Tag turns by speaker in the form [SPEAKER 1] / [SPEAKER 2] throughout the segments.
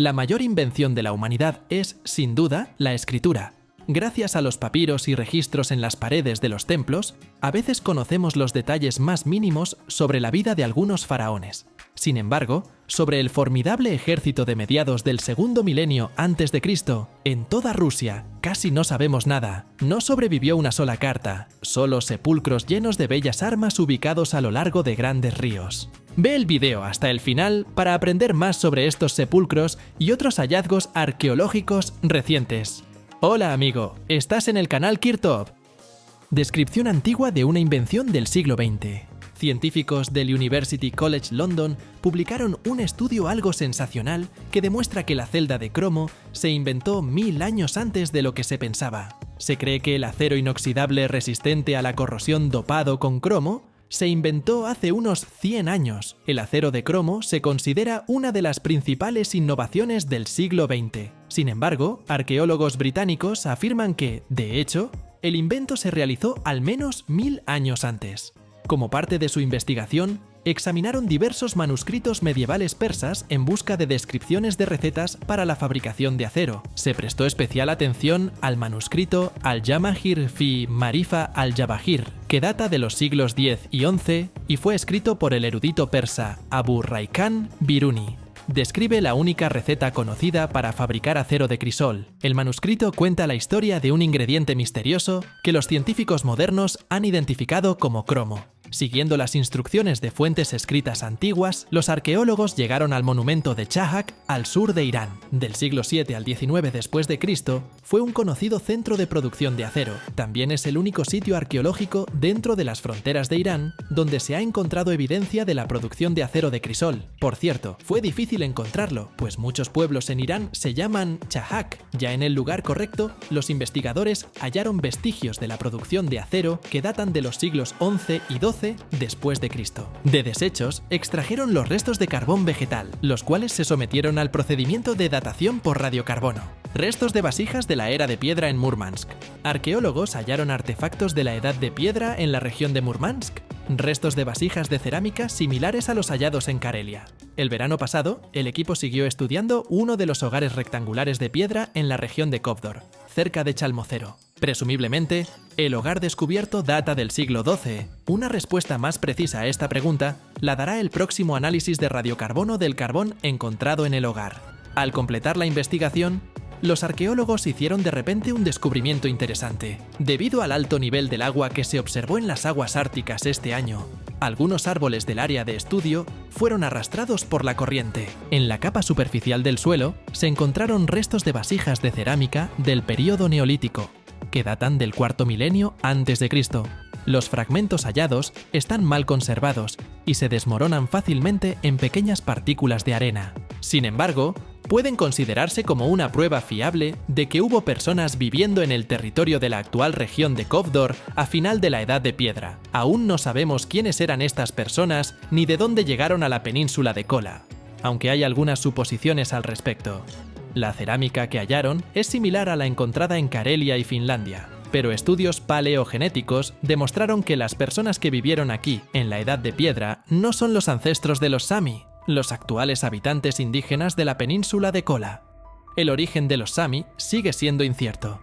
[SPEAKER 1] La mayor invención de la humanidad es, sin duda, la escritura. Gracias a los papiros y registros en las paredes de los templos, a veces conocemos los detalles más mínimos sobre la vida de algunos faraones. Sin embargo, sobre el formidable ejército de mediados del segundo milenio antes de Cristo, en toda Rusia, casi no sabemos nada. No sobrevivió una sola carta, solo sepulcros llenos de bellas armas ubicados a lo largo de grandes ríos. Ve el video hasta el final para aprender más sobre estos sepulcros y otros hallazgos arqueológicos recientes. Hola amigo, estás en el canal Kirtop. Descripción antigua de una invención del siglo XX. Científicos del University College London publicaron un estudio algo sensacional que demuestra que la celda de cromo se inventó 1000 años antes de lo que se pensaba. Se cree que el acero inoxidable resistente a la corrosión dopado con cromo se inventó hace unos 100 años. El acero de cromo se considera una de las principales innovaciones del siglo XX. Sin embargo, arqueólogos británicos afirman que, de hecho, el invento se realizó al menos 1000 años antes. Como parte de su investigación, examinaron diversos manuscritos medievales persas en busca de descripciones de recetas para la fabricación de acero. Se prestó especial atención al manuscrito Al-Jamahir fi Marifa al-Jawahir, que data de los siglos X y XI y fue escrito por el erudito persa Abu Raykan Biruni. Describe la única receta conocida para fabricar acero de crisol. El manuscrito cuenta la historia de un ingrediente misterioso que los científicos modernos han identificado como cromo. Siguiendo las instrucciones de fuentes escritas antiguas, los arqueólogos llegaron al monumento de Chahak al sur de Irán. Del siglo VII al XIX después de Cristo, fue un conocido centro de producción de acero. También es el único sitio arqueológico dentro de las fronteras de Irán donde se ha encontrado evidencia de la producción de acero de crisol. Por cierto, fue difícil encontrarlo, pues muchos pueblos en Irán se llaman Chahak. Ya en el lugar correcto, los investigadores hallaron vestigios de la producción de acero que datan de los siglos XI y XII después de Cristo. De desechos, extrajeron los restos de carbón vegetal, los cuales se sometieron al procedimiento de datación por radiocarbono. Restos de vasijas de la era de piedra en Murmansk. Arqueólogos hallaron artefactos de la edad de piedra en la región de Murmansk. Restos de vasijas de cerámica similares a los hallados en Karelia. El verano pasado, el equipo siguió estudiando uno de los hogares rectangulares de piedra en la región de Kovdor, cerca de Chalmocero. Presumiblemente, el hogar descubierto data del siglo XII. Una respuesta más precisa a esta pregunta la dará el próximo análisis de radiocarbono del carbón encontrado en el hogar. Al completar la investigación, los arqueólogos hicieron de repente un descubrimiento interesante. Debido al alto nivel del agua que se observó en las aguas árticas este año, algunos árboles del área de estudio fueron arrastrados por la corriente. En la capa superficial del suelo se encontraron restos de vasijas de cerámica del período neolítico, que datan del cuarto milenio antes de Cristo. Los fragmentos hallados están mal conservados y se desmoronan fácilmente en pequeñas partículas de arena. Sin embargo, pueden considerarse como una prueba fiable de que hubo personas viviendo en el territorio de la actual región de Kovdor a final de la Edad de Piedra. Aún no sabemos quiénes eran estas personas ni de dónde llegaron a la península de Kola, aunque hay algunas suposiciones al respecto. La cerámica que hallaron es similar a la encontrada en Karelia y Finlandia, pero estudios paleogenéticos demostraron que las personas que vivieron aquí en la Edad de Piedra no son los ancestros de los Sami, los actuales habitantes indígenas de la península de Kola. El origen de los Sami sigue siendo incierto.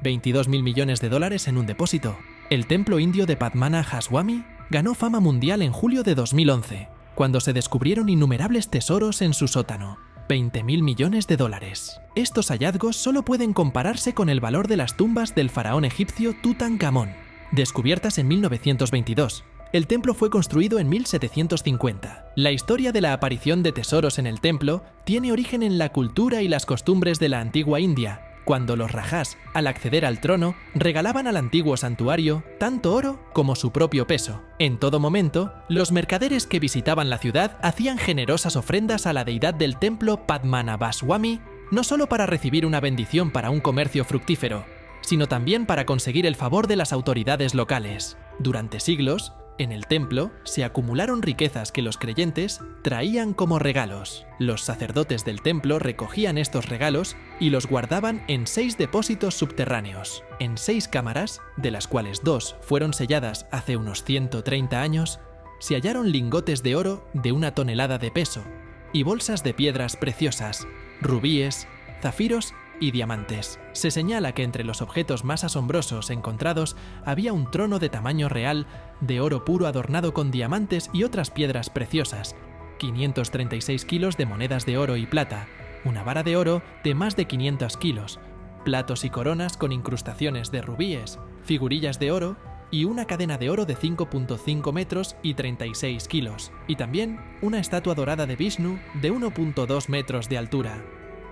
[SPEAKER 1] 22.000 millones de dólares en un depósito. El templo indio de Padmanabhaswamy ganó fama mundial en julio de 2011, cuando se descubrieron innumerables tesoros en su sótano. 20.000 millones de dólares. Estos hallazgos solo pueden compararse con el valor de las tumbas del faraón egipcio Tutankamón, descubiertas en 1922. El templo fue construido en 1750. La historia de la aparición de tesoros en el templo tiene origen en la cultura y las costumbres de la antigua India, cuando los rajás, al acceder al trono, regalaban al antiguo santuario tanto oro como su propio peso. En todo momento, los mercaderes que visitaban la ciudad hacían generosas ofrendas a la deidad del templo Padmanabhaswamy, no solo para recibir una bendición para un comercio fructífero, sino también para conseguir el favor de las autoridades locales. Durante siglos, en el templo se acumularon riquezas que los creyentes traían como regalos. Los sacerdotes del templo recogían estos regalos y los guardaban en 6 depósitos subterráneos. En 6 cámaras, de las cuales 2 fueron selladas hace unos 130 años, se hallaron lingotes de oro de 1 tonelada de peso, y bolsas de piedras preciosas, rubíes, zafiros y diamantes. Se señala que entre los objetos más asombrosos encontrados había un trono de tamaño real de oro puro adornado con diamantes y otras piedras preciosas, 536 kilos de monedas de oro y plata, una vara de oro de más de 500 kilos, platos y coronas con incrustaciones de rubíes, figurillas de oro y una cadena de oro de 5.5 metros y 36 kilos, y también una estatua dorada de Vishnu de 1.2 metros de altura.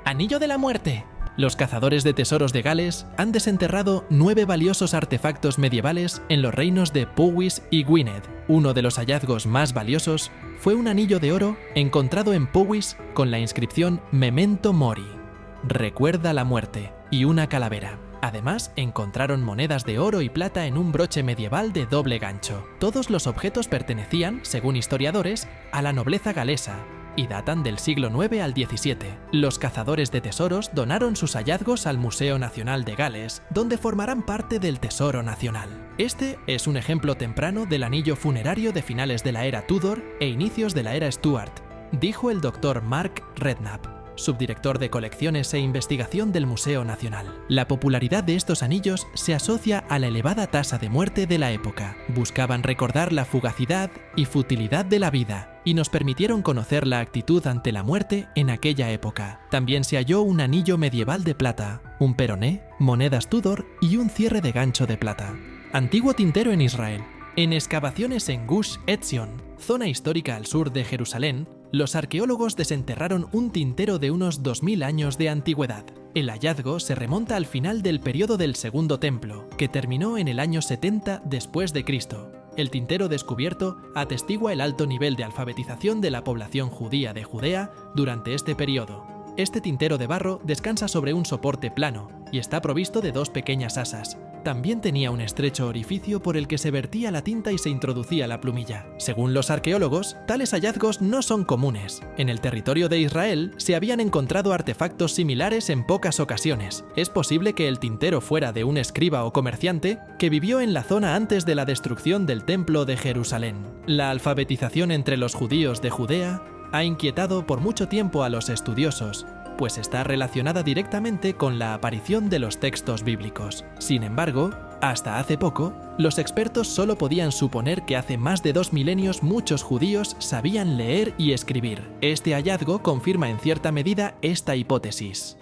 [SPEAKER 1] ¡Anillo de la muerte! Los cazadores de tesoros de Gales han desenterrado 9 valiosos artefactos medievales en los reinos de Powys y Gwynedd. Uno de los hallazgos más valiosos fue un anillo de oro encontrado en Powys con la inscripción Memento Mori, recuerda la muerte, y una calavera. Además, encontraron monedas de oro y plata en un broche medieval de doble gancho. Todos los objetos pertenecían, según historiadores, a la nobleza galesa y datan del siglo IX al XVII. Los cazadores de tesoros donaron sus hallazgos al Museo Nacional de Gales, donde formarán parte del Tesoro Nacional. Este es un ejemplo temprano del anillo funerario de finales de la era Tudor e inicios de la era Stuart, dijo el Dr. Mark Redknapp, subdirector de colecciones e investigación del Museo Nacional. La popularidad de estos anillos se asocia a la elevada tasa de muerte de la época. Buscaban recordar la fugacidad y futilidad de la vida y nos permitieron conocer la actitud ante la muerte en aquella época. También se halló un anillo medieval de plata, un peroné, monedas Tudor y un cierre de gancho de plata. Antiguo tintero en Israel. En excavaciones en Gush Etzion, zona histórica al sur de Jerusalén, los arqueólogos desenterraron un tintero de unos 2000 años de antigüedad. El hallazgo se remonta al final del periodo del Segundo Templo, que terminó en el año 70 después de Cristo. El tintero descubierto atestigua el alto nivel de alfabetización de la población judía de Judea durante este periodo. Este tintero de barro descansa sobre un soporte plano y está provisto de 2 pequeñas asas. También tenía un estrecho orificio por el que se vertía la tinta y se introducía la plumilla. Según los arqueólogos, tales hallazgos no son comunes. En el territorio de Israel se habían encontrado artefactos similares en pocas ocasiones. Es posible que el tintero fuera de un escriba o comerciante que vivió en la zona antes de la destrucción del Templo de Jerusalén. La alfabetización entre los judíos de Judea ha inquietado por mucho tiempo a los estudiosos, pues está relacionada directamente con la aparición de los textos bíblicos. Sin embargo, hasta hace poco, los expertos solo podían suponer que hace más de 2 milenios muchos judíos sabían leer y escribir. Este hallazgo confirma en cierta medida esta hipótesis.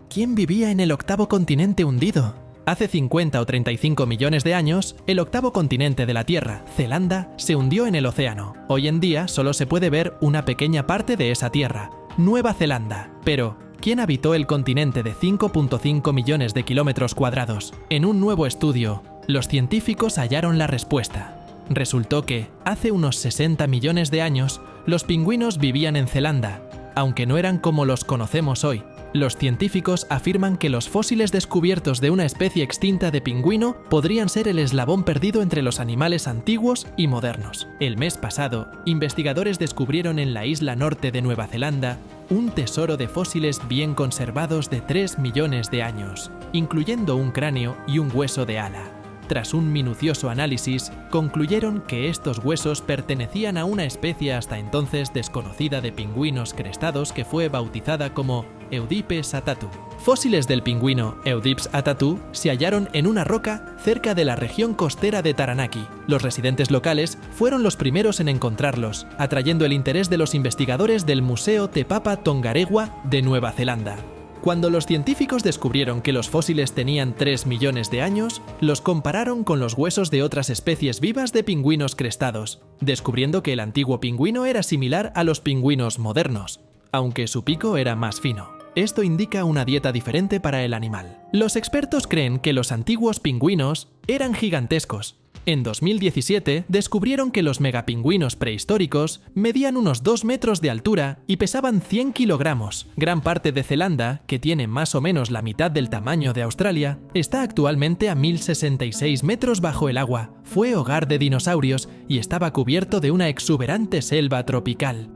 [SPEAKER 1] ¿Quién vivía en el octavo continente hundido? Hace 50 o 35 millones de años, el octavo continente de la Tierra, Zelanda, se hundió en el océano. Hoy en día solo se puede ver una pequeña parte de esa tierra, Nueva Zelanda. Pero, ¿quién habitó el continente de 5.5 millones de kilómetros cuadrados? En un nuevo estudio, los científicos hallaron la respuesta. Resultó que, hace unos 60 millones de años, los pingüinos vivían en Zelanda, aunque no eran como los conocemos hoy. Los científicos afirman que los fósiles descubiertos de una especie extinta de pingüino podrían ser el eslabón perdido entre los animales antiguos y modernos. El mes pasado, investigadores descubrieron en la isla norte de Nueva Zelanda un tesoro de fósiles bien conservados de 3 millones de años, incluyendo un cráneo y un hueso de ala. Tras un minucioso análisis, concluyeron que estos huesos pertenecían a una especie hasta entonces desconocida de pingüinos crestados que fue bautizada como Eudipes atatu. Fósiles del pingüino Eudipes atatu se hallaron en una roca cerca de la región costera de Taranaki. Los residentes locales fueron los primeros en encontrarlos, atrayendo el interés de los investigadores del Museo Te Papa Tongarewa de Nueva Zelanda. Cuando los científicos descubrieron que los fósiles tenían 3 millones de años, los compararon con los huesos de otras especies vivas de pingüinos crestados, descubriendo que el antiguo pingüino era similar a los pingüinos modernos, aunque su pico era más fino. Esto indica una dieta diferente para el animal. Los expertos creen que los antiguos pingüinos eran gigantescos. En 2017 descubrieron que los megapingüinos prehistóricos medían unos 2 metros de altura y pesaban 100 kilogramos. Gran parte de Zelanda, que tiene más o menos la mitad del tamaño de Australia, está actualmente a 1066 metros bajo el agua. Fue hogar de dinosaurios y estaba cubierto de una exuberante selva tropical.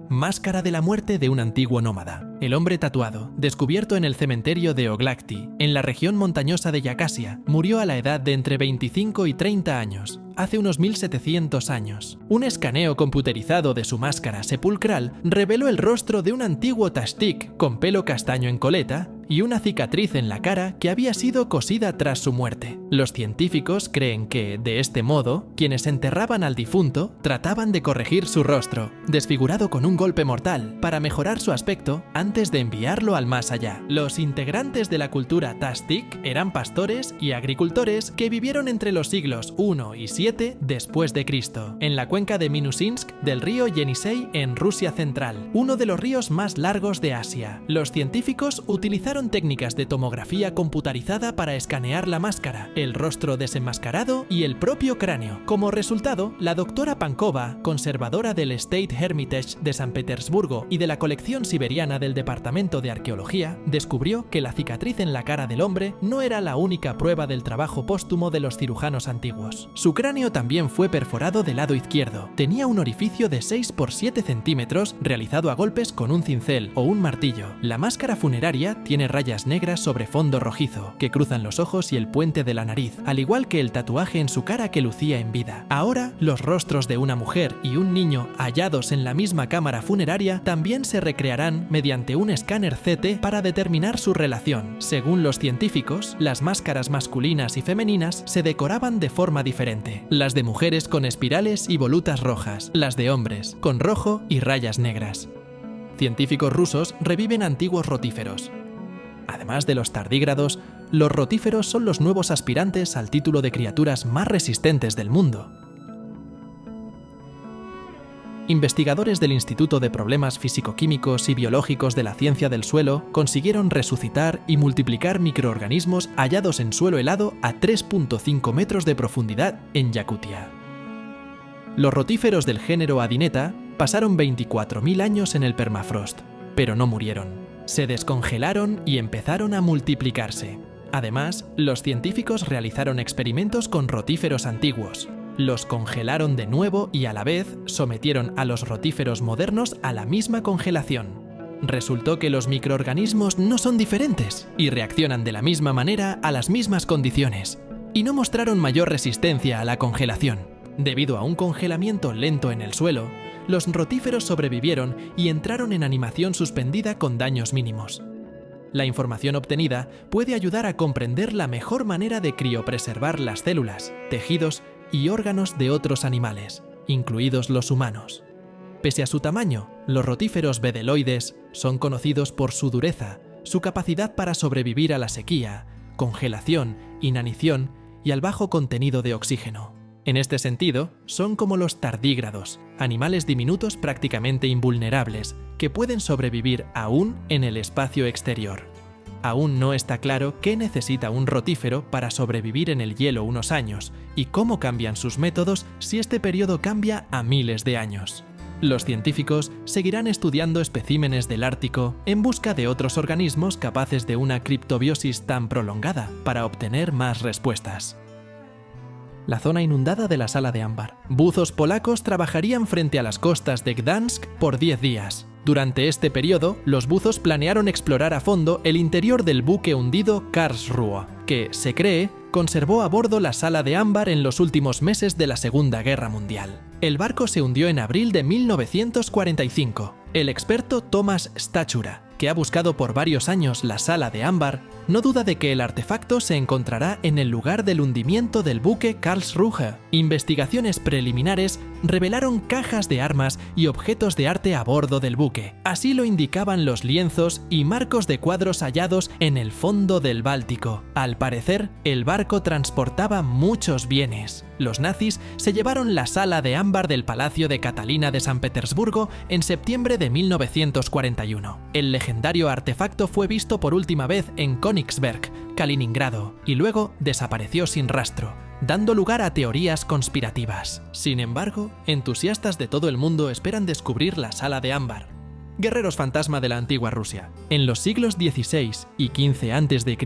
[SPEAKER 1] Máscara de la muerte de un antiguo nómada. El hombre tatuado, descubierto en el cementerio de Oglakti, en la región montañosa de Yacasia, murió a la edad de entre 25 y 30 años, hace unos 1700 años. Un escaneo computerizado de su máscara sepulcral reveló el rostro de un antiguo tastik con pelo castaño en coleta y una cicatriz en la cara que había sido cosida tras su muerte. Los científicos creen que, de este modo, quienes enterraban al difunto trataban de corregir su rostro, desfigurado con un golpe mortal, para mejorar su aspecto antes de enviarlo al más allá. Los integrantes de la cultura tastik eran pastores y agricultores que vivieron entre los siglos I y VII después de Cristo, en la cuenca de Minusinsk del río Yenisei en Rusia central, uno de los ríos más largos de Asia. Los científicos utilizaron técnicas de tomografía computarizada para escanear la máscara, el rostro desenmascarado y el propio cráneo. Como resultado, la doctora Pankova, conservadora del State Hermitage de San Petersburgo y de la colección siberiana del Departamento de Arqueología, descubrió que la cicatriz en la cara del hombre no era la única prueba del trabajo póstumo de los cirujanos antiguos. Su cráneo también fue perforado del lado izquierdo. Tenía un orificio de 6 por 7 centímetros realizado a golpes con un cincel o un martillo. La máscara funeraria tiene rayas negras sobre fondo rojizo que cruzan los ojos y el puente de la nariz, al igual que el tatuaje en su cara que lucía en vida. Ahora, los rostros de una mujer y un niño hallados en la misma cámara funeraria también se recrearán mediante un escáner CT para determinar su relación. Según los científicos, las máscaras masculinas y femeninas se decoraban de forma diferente. Las de mujeres con espirales y volutas rojas, las de hombres con rojo y rayas negras. Científicos rusos reviven antiguos rotíferos. Además de los tardígrados, los rotíferos son los nuevos aspirantes al título de criaturas más resistentes del mundo. Investigadores del Instituto de Problemas Físico-Químicos y Biológicos de la Ciencia del Suelo consiguieron resucitar y multiplicar microorganismos hallados en suelo helado a 3,5 metros de profundidad en Yakutia. Los rotíferos del género Adineta pasaron 24.000 años en el permafrost, pero no murieron. Se descongelaron y empezaron a multiplicarse. Además, los científicos realizaron experimentos con rotíferos antiguos. Los congelaron de nuevo y a la vez sometieron a los rotíferos modernos a la misma congelación. Resultó que los microorganismos no son diferentes y reaccionan de la misma manera a las mismas condiciones, y no mostraron mayor resistencia a la congelación. Debido a un congelamiento lento en el suelo, los rotíferos sobrevivieron y entraron en animación suspendida con daños mínimos. La información obtenida puede ayudar a comprender la mejor manera de criopreservar las células, tejidos y órganos de otros animales, incluidos los humanos. Pese a su tamaño, los rotíferos bedeloides son conocidos por su dureza, su capacidad para sobrevivir a la sequía, congelación, inanición y al bajo contenido de oxígeno. En este sentido, son como los tardígrados, animales diminutos prácticamente invulnerables, que pueden sobrevivir aún en el espacio exterior. Aún no está claro qué necesita un rotífero para sobrevivir en el hielo unos años y cómo cambian sus métodos si este periodo cambia a miles de años. Los científicos seguirán estudiando especímenes del Ártico en busca de otros organismos capaces de una criptobiosis tan prolongada para obtener más respuestas. La zona inundada de la Sala de Ámbar. Buzos polacos trabajarían frente a las costas de Gdansk por 10 días. Durante este periodo, los buzos planearon explorar a fondo el interior del buque hundido Karlsruhe, que, se cree, conservó a bordo la Sala de Ámbar en los últimos meses de la Segunda Guerra Mundial. El barco se hundió en abril de 1945. El experto Thomas Stachura, que ha buscado por varios años la Sala de Ámbar, no duda de que el artefacto se encontrará en el lugar del hundimiento del buque Karlsruhe. Investigaciones preliminares revelaron cajas de armas y objetos de arte a bordo del buque. Así lo indicaban los lienzos y marcos de cuadros hallados en el fondo del Báltico. Al parecer, el barco transportaba muchos bienes. Los nazis se llevaron la Sala de Ámbar del Palacio de Catalina de San Petersburgo en septiembre de 1941. El legendario artefacto fue visto por última vez en Königsberg, Kaliningrado, y luego desapareció sin rastro, dando lugar a teorías conspirativas. Sin embargo, entusiastas de todo el mundo esperan descubrir la Sala de Ámbar. Guerreros fantasma de la antigua Rusia. En los siglos XVI y XV a.C.,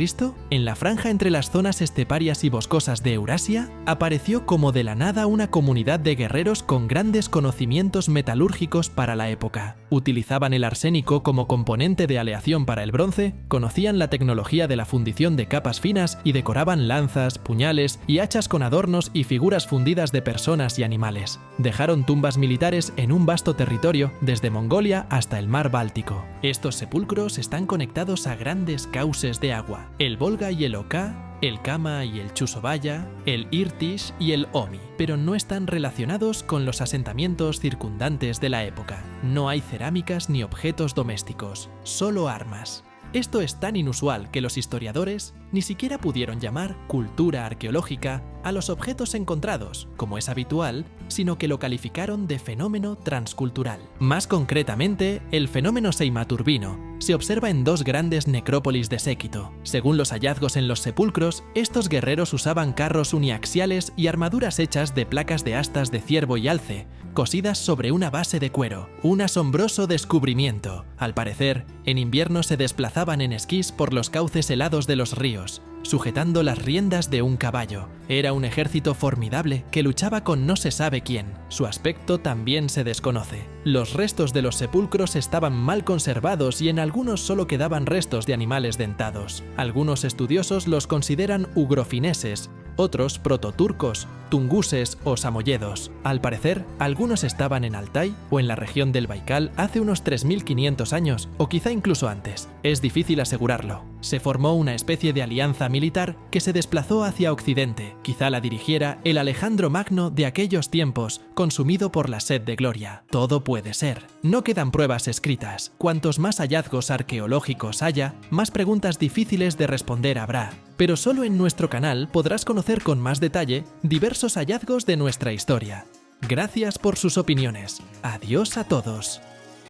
[SPEAKER 1] en la franja entre las zonas esteparias y boscosas de Eurasia, apareció como de la nada una comunidad de guerreros con grandes conocimientos metalúrgicos para la época. Utilizaban el arsénico como componente de aleación para el bronce, conocían la tecnología de la fundición de capas finas y decoraban lanzas, puñales y hachas con adornos y figuras fundidas de personas y animales. Dejaron tumbas militares en un vasto territorio, desde Mongolia hasta el mar Báltico. Estos sepulcros están conectados a grandes cauces de agua, el Volga y el Oka, el Kama y el Chusovaya, el Irtish y el Omi, pero no están relacionados con los asentamientos circundantes de la época. No hay cerámicas ni objetos domésticos, solo armas. Esto es tan inusual que los historiadores ni siquiera pudieron llamar cultura arqueológica a los objetos encontrados, como es habitual, sino que lo calificaron de fenómeno transcultural. Más concretamente, el fenómeno seimaturbino se observa en dos grandes necrópolis de séquito. Según los hallazgos en los sepulcros, estos guerreros usaban carros uniaxiales y armaduras hechas de placas de astas de ciervo y alce, cosidas sobre una base de cuero. Un asombroso descubrimiento. Al parecer, en invierno se desplazaban en esquís por los cauces helados de los ríos, sujetando las riendas de un caballo. Era un ejército formidable que luchaba con no se sabe quién. Su aspecto también se desconoce. Los restos de los sepulcros estaban mal conservados y en algunos solo quedaban restos de animales dentados. Algunos estudiosos los consideran ugrofineses, otros prototurcos, tunguses o samoyedos. Al parecer, algunos estaban en Altai o en la región del Baikal hace unos 3500 años, o quizá incluso antes. Es difícil asegurarlo. Se formó una especie de alianza militar que se desplazó hacia Occidente. Quizá la dirigiera el Alejandro Magno de aquellos tiempos, consumido por la sed de gloria. Todo puede ser. No quedan pruebas escritas. Cuantos más hallazgos arqueológicos haya, más preguntas difíciles de responder habrá. Pero solo en nuestro canal podrás conocer con más detalle diversos hallazgos de nuestra historia. Gracias por sus opiniones. Adiós a todos.